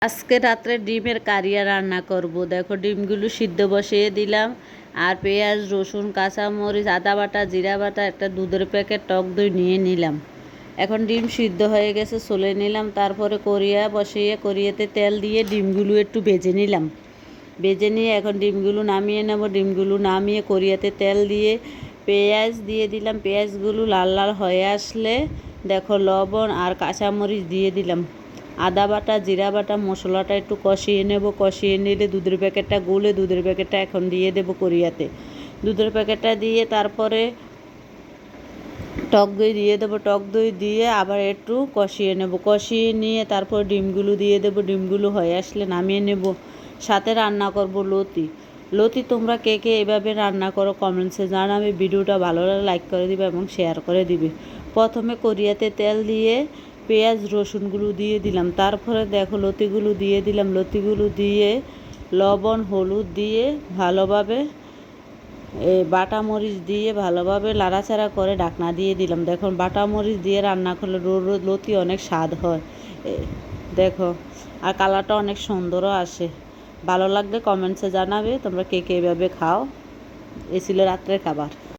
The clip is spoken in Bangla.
আজকে রাত্রে ডিমের কারিয়া রান্না করব। দেখো ডিমগুলো সিদ্ধ বসিয়ে দিলাম, আর পেঁয়াজ, রসুন, কাঁচামরিচ, আদা বাটা, জিরা বাটা, একটা দুধের প্যাকেট, টক দই নিয়ে নিলাম। এখন ডিম সিদ্ধ হয়ে গেছে, চলে নিলাম। তারপরে কড়িয়া বসিয়ে কড়িয়াতে তেল দিয়ে ডিমগুলো একটু ভেজে নিলাম। ভেজে নিয়ে এখন ডিমগুলো নামিয়ে নেব। ডিমগুলো নামিয়ে কড়িয়াতে তেল দিয়ে পেঁয়াজ দিয়ে দিলাম। পেঁয়াজগুলো লাল লাল হয়ে আসলে দেখো লবণ আর কাঁচামরিচ দিয়ে দিলাম। আদা বাটা, জিরা বাটা, মশলাটা একটু কষিয়ে নেব। কষিয়ে নিলে দুধের প্যাকেটটা গুলে দুধের প্যাকেটটা এখন দিয়ে দেবো কড়িয়াতে। দুধের প্যাকেটটা দিয়ে তারপরে টক দই দিয়ে দেবো। টক দই দিয়ে আবার একটু কষিয়ে নেব। কষিয়ে নিয়ে তারপর ডিমগুলো দিয়ে দেবো। ডিমগুলো হয়ে আসলে নামিয়ে নেব। সাথে রান্না করব লতি। লতি তোমরা কে কে এভাবে রান্না করো কমেন্টসে জানাবে। ভিডিওটা ভালো লাগলে লাইক করে দিবে এবং শেয়ার করে দিবে। প্রথমে কড়িয়াতে তেল দিয়ে পেঁয়াজ রসুনগুলো দিয়ে দিলাম। তারপরে দেখো লতিগুলো দিয়ে দিলাম। লতিগুলো দিয়ে লবণ হলুদ দিয়ে ভালোভাবে বাটা মরিচ দিয়ে ভালোভাবে নাড়াচাড়া করে ঢাকনা দিয়ে দিলাম। দেখুন বাটা মরিচ দিয়ে রান্না করলে লতি অনেক স্বাদ হয়। দেখো আর কালারটা অনেক সুন্দরও আসে। ভালো লাগলে কমেন্টসে জানাবে তোমরা কে কে এভাবে খাও। এ ছিল রাত্রের খাবার।